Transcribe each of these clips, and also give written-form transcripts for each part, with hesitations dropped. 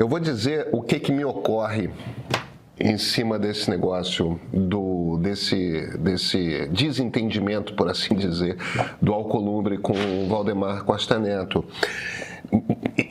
Eu vou dizer o que me ocorre em cima desse negócio, desse desentendimento, por assim dizer, do Alcolumbre com o Valdemar Costa Neto.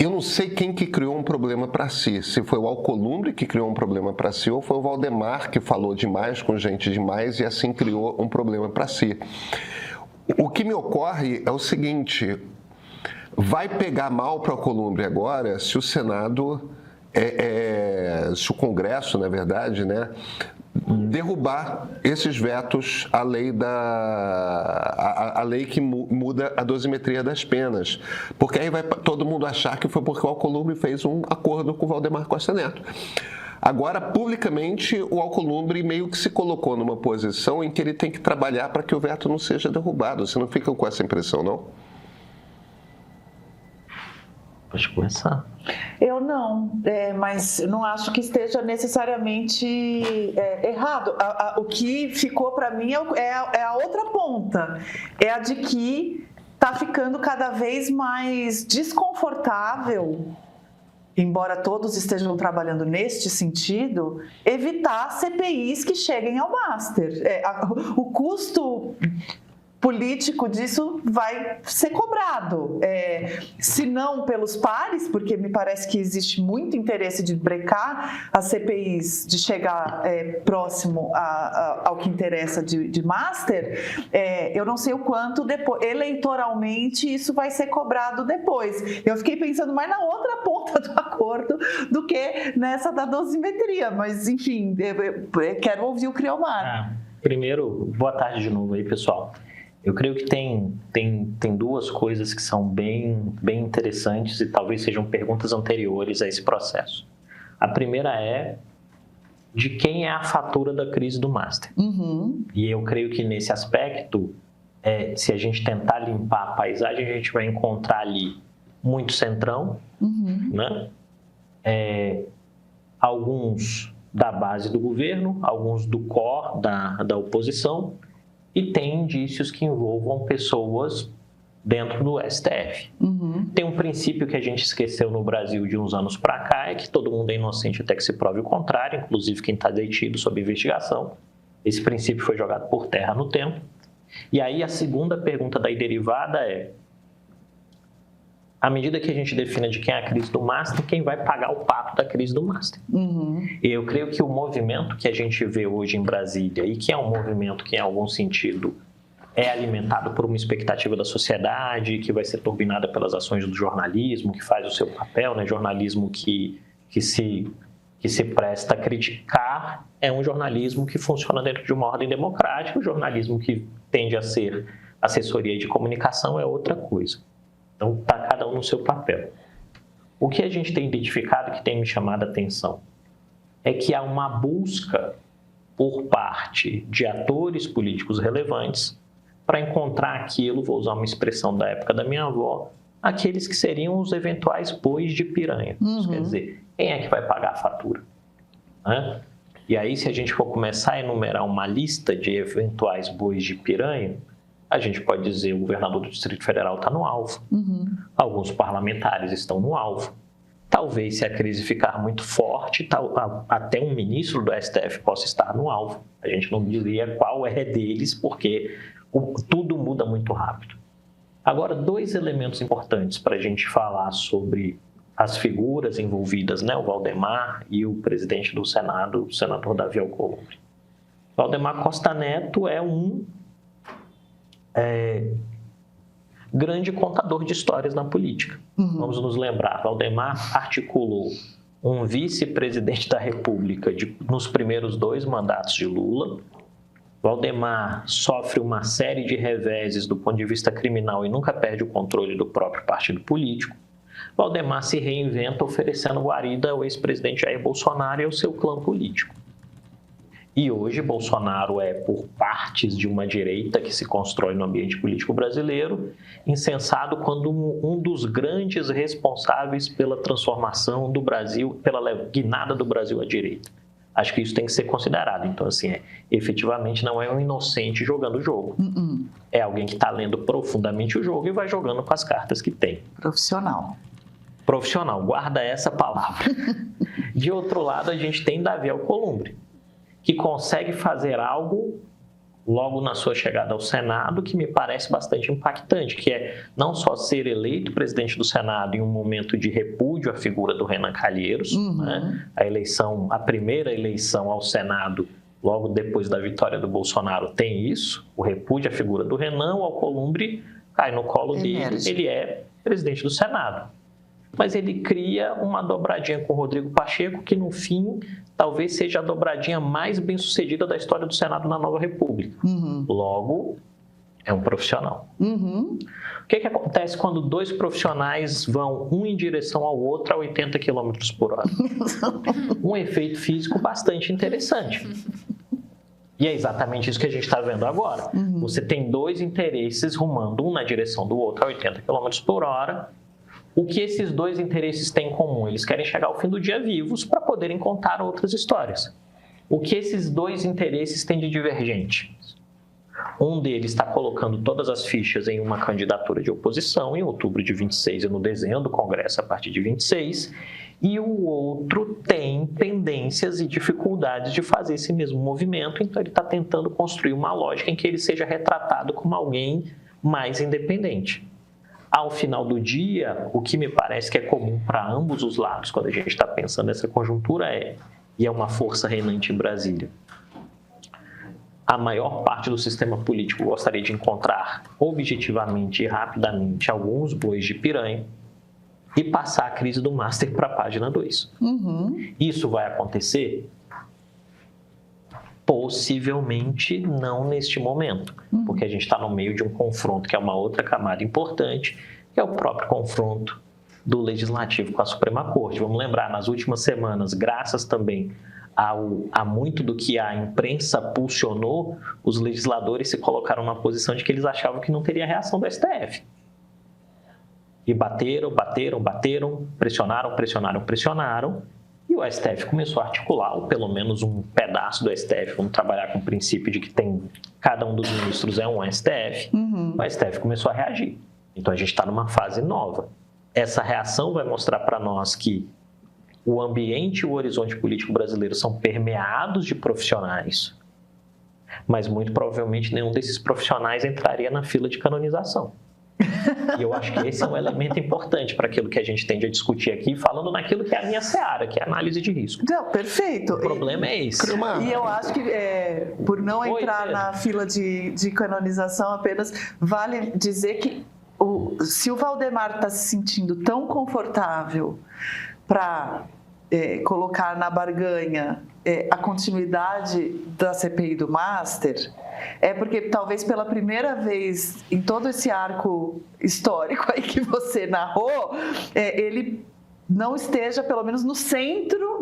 Eu não sei quem que criou um problema para si, se foi o Alcolumbre que criou um problema para si ou foi o Valdemar que falou demais com gente demais e assim criou um problema para si. O que me ocorre é o seguinte: vai pegar mal para o Alcolumbre agora se o Senado, se o Congresso, na verdade, né, derrubar esses vetos à lei, a lei que muda a dosimetria das penas. Porque aí vai todo mundo achar que foi porque o Alcolumbre fez um acordo com o Valdemar Costa Neto. Agora, publicamente, o Alcolumbre meio que se colocou numa posição em que ele tem que trabalhar para que o veto não seja derrubado. Você não fica com essa impressão, não? Pode começar. Eu não, mas não acho que esteja necessariamente errado. O que ficou para mim é a outra ponta, é a de que está ficando cada vez mais desconfortável, embora todos estejam trabalhando neste sentido, evitar CPIs que cheguem ao master. O custo político disso vai ser cobrado, se não pelos pares, porque me parece que existe muito interesse de brecar as CPIs, de chegar próximo ao que interessa de master. Eu não sei o quanto depois, eleitoralmente isso vai ser cobrado depois. Eu fiquei pensando mais na outra ponta do acordo do que nessa da dosimetria, mas enfim, quero ouvir o Criomar. Primeiro, boa tarde de novo aí, pessoal. Eu creio que tem duas coisas que são bem interessantes e talvez sejam perguntas anteriores a esse processo. A primeira é de quem é a fatura da crise do Master. Uhum. E eu creio que nesse aspecto, se a gente tentar limpar a paisagem, a gente vai encontrar ali muito centrão, uhum, né? Alguns da base do governo, alguns do core da oposição, e tem indícios que envolvam pessoas dentro do STF. uhum. Tem um princípio que a gente esqueceu no Brasil de uns anos para cá, é que todo mundo é inocente até que se prove o contrário, inclusive quem está detido sob investigação. Esse princípio foi jogado por terra no tempo. E aí a segunda pergunta daí derivada é: à medida que a gente define de quem é a crise do Master, quem vai pagar o pato da crise do Master? Uhum. E eu creio que o movimento que a gente vê hoje em Brasília, e que é um movimento que, em algum sentido, é alimentado por uma expectativa da sociedade, que vai ser turbinada pelas ações do jornalismo, que faz o seu papel, né? Jornalismo que se presta a criticar, é um jornalismo que funciona dentro de uma ordem democrática. O jornalismo que tende a ser assessoria de comunicação é outra coisa. Então, está cada um no seu papel. O que a gente tem identificado, que tem me chamado a atenção, é que há uma busca por parte de atores políticos relevantes para encontrar aquilo, vou usar uma expressão da época da minha avó, aqueles que seriam os eventuais bois de piranha. Uhum. Isso quer dizer, quem é que vai pagar a fatura? Né? E aí, se a gente for começar a enumerar uma lista de eventuais bois de piranha, a gente pode dizer que o governador do Distrito Federal está no alvo. Uhum. Alguns parlamentares estão no alvo. Talvez, se a crise ficar muito forte, até um ministro do STF possa estar no alvo. A gente não diria qual é deles, porque tudo muda muito rápido. Agora, dois elementos importantes para a gente falar sobre as figuras envolvidas, né? O Valdemar e o presidente do Senado, o senador Davi Alcolumbre. Valdemar Costa Neto é um grande contador de histórias na política. Uhum. Vamos nos lembrar, Valdemar articulou um vice-presidente da República nos primeiros 2 mandatos de Lula. Valdemar sofre uma série de reveses do ponto de vista criminal e nunca perde o controle do próprio partido político. Valdemar se reinventa oferecendo guarida ao ex-presidente Jair Bolsonaro e ao seu clã político. E hoje Bolsonaro é, por partes de uma direita que se constrói no ambiente político brasileiro, incensado quando um dos grandes responsáveis pela transformação do Brasil, pela guinada do Brasil à direita. Acho que isso tem que ser considerado. Então, assim, efetivamente não é um inocente jogando o jogo. É alguém que está lendo profundamente o jogo e vai jogando com as cartas que tem. Profissional. Profissional, guarda essa palavra. De outro lado, a gente tem Davi Alcolumbre, que consegue fazer algo logo na sua chegada ao Senado, que me parece bastante impactante, que é não só ser eleito presidente do Senado em um momento de repúdio à figura do Renan Calheiros, né? A primeira eleição ao Senado, logo depois da vitória do Bolsonaro, tem isso, o repúdio à figura do Renan, o Alcolumbre cai no colo dele, ele é presidente do Senado. Mas ele cria uma dobradinha com o Rodrigo Pacheco, que no fim talvez seja a dobradinha mais bem-sucedida da história do Senado na Nova República. Logo, é um profissional. O que acontece quando dois profissionais vão um em direção ao outro a 80 km por hora? Um efeito físico bastante interessante. E é exatamente isso que a gente está vendo agora. Você tem dois interesses rumando um na direção do outro a 80 km por hora. O que esses dois interesses têm em comum? Eles querem chegar ao fim do dia vivos para poderem contar outras histórias. O que esses dois interesses têm de divergente? Um deles está colocando todas as fichas em uma candidatura de oposição em outubro de 26 e no desenho do Congresso a partir de 26, e o outro tem pendências e dificuldades de fazer esse mesmo movimento, então ele está tentando construir uma lógica em que ele seja retratado como alguém mais independente. Ao final do dia, o que me parece que é comum para ambos os lados, quando a gente está pensando nessa conjuntura e é uma força reinante em Brasília, a maior parte do sistema político gostaria de encontrar objetivamente e rapidamente alguns bois de piranha e passar a crise do Master para a página 2. Isso vai acontecer? Possivelmente não neste momento, porque a gente está no meio de um confronto que é uma outra camada importante, que é o próprio confronto do Legislativo com a Suprema Corte. Vamos lembrar, nas últimas semanas, graças também a muito do que a imprensa pulsionou, os legisladores se colocaram na posição de que eles achavam que não teria reação do STF. E bateram, pressionaram, e o STF começou a articular, ou pelo menos um pedaço do STF, vamos trabalhar com o princípio de que cada um dos ministros é um STF, o STF começou a reagir. Então a gente está numa fase nova. Essa reação vai mostrar para nós que o ambiente e o horizonte político brasileiro são permeados de profissionais, mas muito provavelmente nenhum desses profissionais entraria na fila de canonização. E eu acho que esse é um elemento importante para aquilo que a gente tende a discutir aqui, falando naquilo que é a minha seara, que é a análise de risco. Não, perfeito. O problema é esse. E eu acho que, por não entrar na fila de canonização, apenas vale dizer que se o Valdemar está se sentindo tão confortável para colocar na barganha a continuidade da CPI do Master, é porque talvez pela primeira vez em todo esse arco histórico aí que você narrou, ele não esteja pelo menos no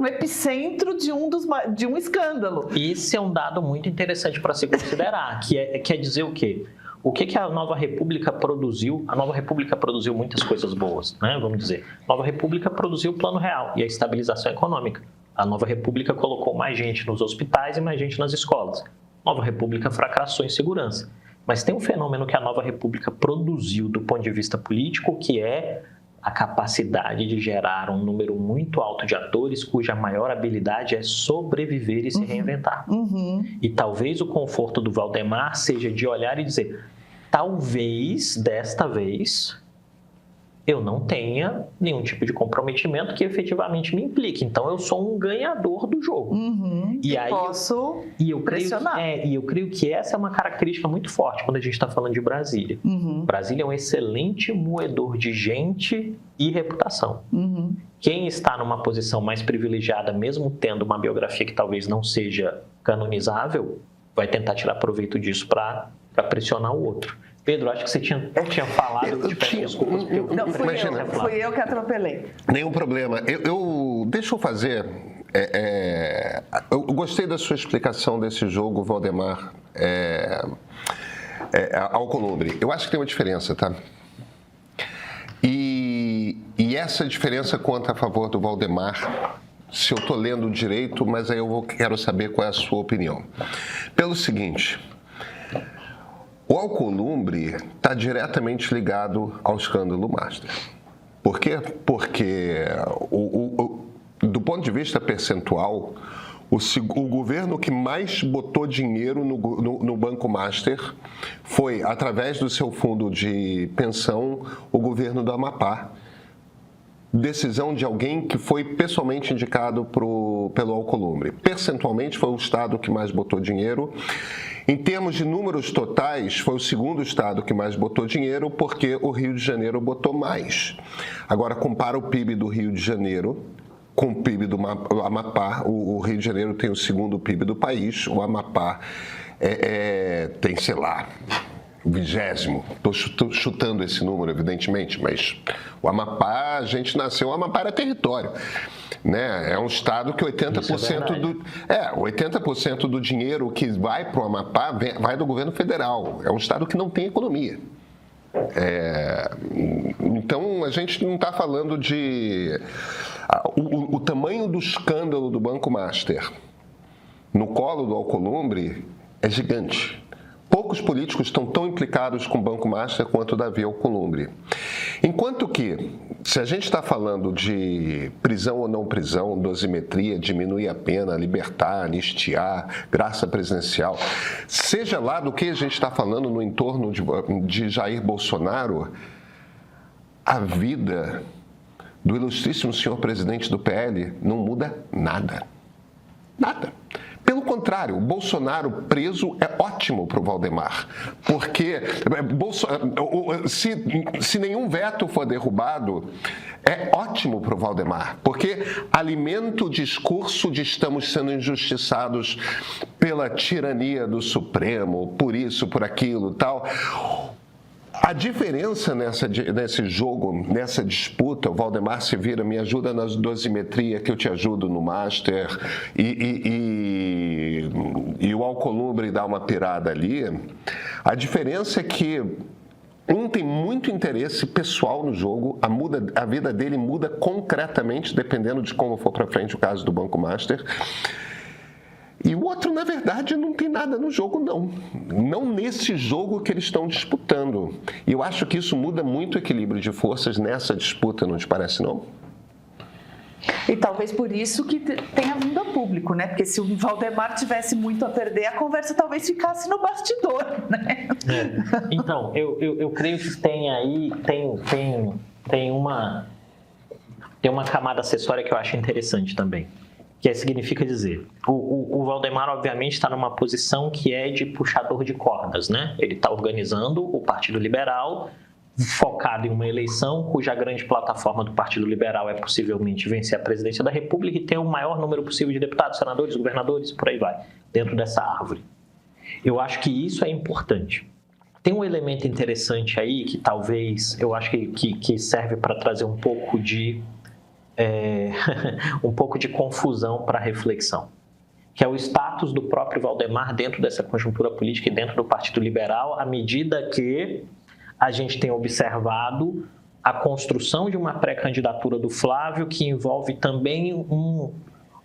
epicentro de um escândalo. Esse é um dado muito interessante para se considerar, que quer dizer o quê? O que a Nova República produziu? A Nova República produziu muitas coisas boas, né? Vamos dizer. A Nova República produziu o Plano Real e a estabilização econômica. A Nova República colocou mais gente nos hospitais e mais gente nas escolas. A Nova República fracassou em segurança. Mas tem um fenômeno que a Nova República produziu do ponto de vista político, que é a capacidade de gerar um número muito alto de atores cuja maior habilidade é sobreviver e se reinventar. E talvez o conforto do Valdemar seja de olhar e dizer: talvez, desta vez, eu não tenha nenhum tipo de comprometimento que efetivamente me implique. Então, eu sou um ganhador do jogo. E aí posso pressionar. E eu creio que essa é uma característica muito forte quando a gente está falando de Brasília. Brasília é um excelente moedor de gente e reputação. Quem está numa posição mais privilegiada, mesmo tendo uma biografia que talvez não seja canonizável, vai tentar tirar proveito disso para pressionar o outro. Pedro, acho que você tinha falado, te peço desculpas. Não, fui eu que atropelei. Nenhum problema. Deixa eu fazer... eu gostei da sua explicação desse jogo, Valdemar, Alcolumbre. Eu acho que tem uma diferença, tá? E essa diferença conta a favor do Valdemar, se eu estou lendo direito, mas aí quero saber qual é a sua opinião. Pelo seguinte... O Alcolumbre está diretamente ligado ao escândalo Master. Por quê? Porque, do ponto de vista percentual, o governo que mais botou dinheiro no Banco Master foi, através do seu fundo de pensão, o governo do Amapá. Decisão de alguém que foi pessoalmente indicado pelo Alcolumbre. Percentualmente, foi o estado que mais botou dinheiro. Em termos de números totais, foi o segundo estado que mais botou dinheiro, porque o Rio de Janeiro botou mais. Agora, compara o PIB do Rio de Janeiro com o PIB do Amapá. O Rio de Janeiro tem o segundo PIB do país, o Amapá tem, sei lá, o 20º. Estou chutando esse número, evidentemente, mas o Amapá, a gente nasceu, o Amapá era território. Né? É um estado que 80% do dinheiro que vai para o Amapá vai do governo federal. É um estado que não tem economia. Então, a gente não está falando de... O tamanho do escândalo do Banco Master no colo do Alcolumbre é gigante. Poucos políticos estão tão implicados com o Banco Master quanto o Davi Alcolumbre. Enquanto que, se a gente está falando de prisão ou não prisão, dosimetria, diminuir a pena, libertar, anistiar, graça presidencial, seja lá do que a gente está falando no entorno de Jair Bolsonaro, a vida do ilustríssimo senhor presidente do PL não muda nada. Nada. Pelo contrário, o Bolsonaro preso é ótimo para o Valdemar, porque se nenhum veto for derrubado, é ótimo para o Valdemar, porque alimenta o discurso de estamos sendo injustiçados pela tirania do Supremo, por isso, por aquilo, tal. A diferença nesse jogo, nessa disputa, o Valdemar se vira, me ajuda na dosimetria que eu te ajudo no Master, e o Alcolumbre dá uma pirada ali. A diferença é que um tem muito interesse pessoal no jogo, a vida dele muda concretamente, dependendo de como for para frente o caso do Banco Master. E o outro, na verdade, não tem nada no jogo, não. Não nesse jogo que eles estão disputando. E eu acho que isso muda muito o equilíbrio de forças nessa disputa, não te parece, não? E talvez por isso que tenha vindo a público, né? Porque se o Valdemar tivesse muito a perder, a conversa talvez ficasse no bastidor, né? Então, eu creio que tem aí, tem uma camada acessória que eu acho interessante também. Que significa dizer, o Valdemar obviamente está numa posição que é de puxador de cordas, né? Ele está organizando o Partido Liberal, focado em uma eleição cuja grande plataforma do Partido Liberal é possivelmente vencer a presidência da República e ter o maior número possível de deputados, senadores, governadores, por aí vai, dentro dessa árvore. Eu acho que isso é importante. Tem um elemento interessante aí que talvez, eu acho que serve para trazer um pouco de confusão para a reflexão, que é o status do próprio Valdemar dentro dessa conjuntura política e dentro do Partido Liberal, à medida que a gente tem observado a construção de uma pré-candidatura do Flávio, que envolve também um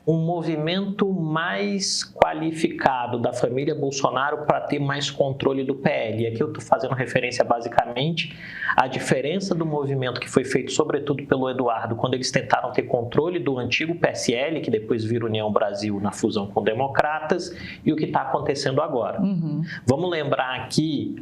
movimento mais qualificado da família Bolsonaro para ter mais controle do PL. E aqui eu estou fazendo referência basicamente à diferença do movimento que foi feito sobretudo pelo Eduardo, quando eles tentaram ter controle do antigo PSL, que depois vira União Brasil na fusão com Democratas, e o que está acontecendo agora. Uhum. Vamos lembrar aqui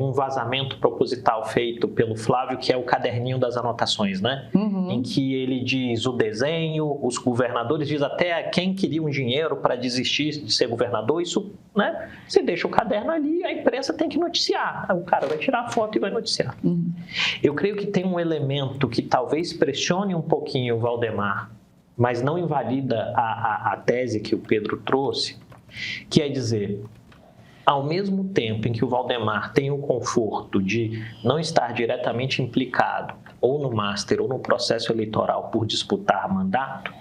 um vazamento proposital feito pelo Flávio, que é o caderninho das anotações, né? Uhum. Em que ele diz o desenho, os governadores, diz até quem queria um dinheiro para desistir de ser governador, isso, né? Você deixa o caderno ali, a imprensa tem que noticiar. O cara vai tirar a foto e vai noticiar. Uhum. Eu creio que tem um elemento que talvez pressione um pouquinho o Valdemar, mas não invalida a tese que o Pedro trouxe, que é dizer, ao mesmo tempo em que o Valdemar tem o conforto de não estar diretamente implicado ou no Master ou no processo eleitoral por disputar mandato,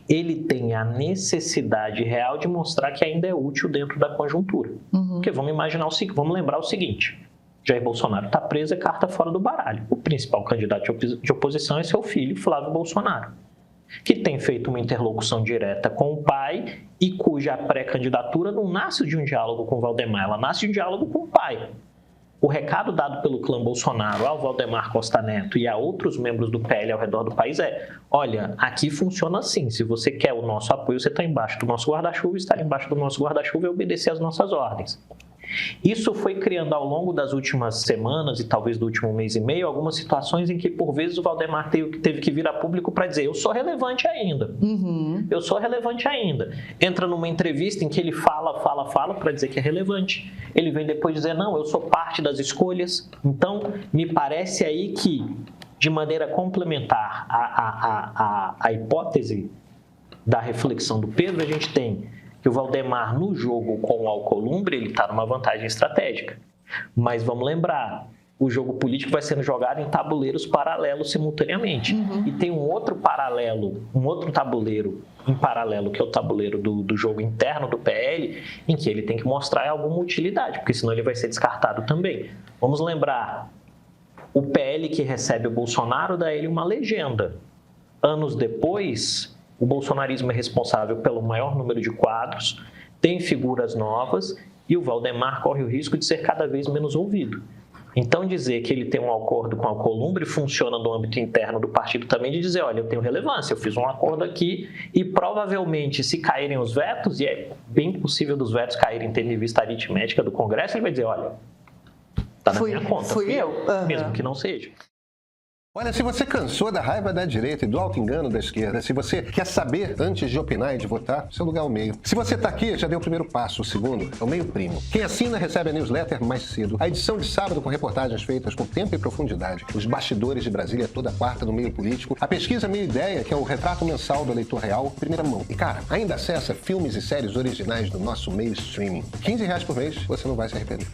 ele tem a necessidade real de mostrar que ainda é útil dentro da conjuntura. Uhum. Porque vamos lembrar o seguinte, Jair Bolsonaro está preso, é carta fora do baralho. O principal candidato de oposição é seu filho, Flávio Bolsonaro, que tem feito uma interlocução direta com o pai e cuja pré-candidatura não nasce de um diálogo com o Valdemar, ela nasce de um diálogo com o pai. O recado dado pelo clã Bolsonaro ao Valdemar Costa Neto e a outros membros do PL ao redor do país é: olha, aqui funciona assim, se você quer o nosso apoio, você está embaixo do nosso guarda-chuva, estar embaixo do nosso guarda-chuva é obedecer às nossas ordens. Isso foi criando ao longo das últimas semanas e talvez do último mês e meio algumas situações em que por vezes o Valdemar teve que vir a público para dizer: eu sou relevante ainda, eu sou relevante ainda. Entra numa entrevista em que ele fala para dizer que é relevante. Ele vem depois dizer: não, eu sou parte das escolhas. Então, me parece aí que, de maneira complementar à hipótese da reflexão do Pedro, a gente tem que o Valdemar, no jogo com o Alcolumbre, ele está numa vantagem estratégica. Mas vamos lembrar, o jogo político vai sendo jogado em tabuleiros paralelos simultaneamente. E tem um outro tabuleiro em paralelo, que é o tabuleiro do jogo interno do PL, em que ele tem que mostrar alguma utilidade, porque senão ele vai ser descartado também. Vamos lembrar, o PL que recebe o Bolsonaro dá ele uma legenda. Anos depois, o bolsonarismo é responsável pelo maior número de quadros, tem figuras novas e o Valdemar corre o risco de ser cada vez menos ouvido. Então, dizer que ele tem um acordo com a Alcolumbre funciona no âmbito interno do partido também, de dizer: olha, eu tenho relevância, eu fiz um acordo aqui e provavelmente, se caírem os vetos, e é bem possível dos vetos caírem tendo em vista a aritmética do Congresso, ele vai dizer: olha, está na minha conta, fui eu. Mesmo que não seja. Olha, se você cansou da raiva da direita e do auto-engano da esquerda, se você quer saber antes de opinar e de votar, seu lugar é o meio. Se você tá aqui, já deu o primeiro passo, o segundo é o meio primo. Quem assina recebe a newsletter mais cedo, a edição de sábado com reportagens feitas com tempo e profundidade, os bastidores de Brasília toda quarta no meio político, a pesquisa Meia Ideia, que é o retrato mensal do eleitor real, primeira mão. E cara, ainda acessa filmes e séries originais do nosso meio streaming. R$15 por mês, você não vai se arrepender.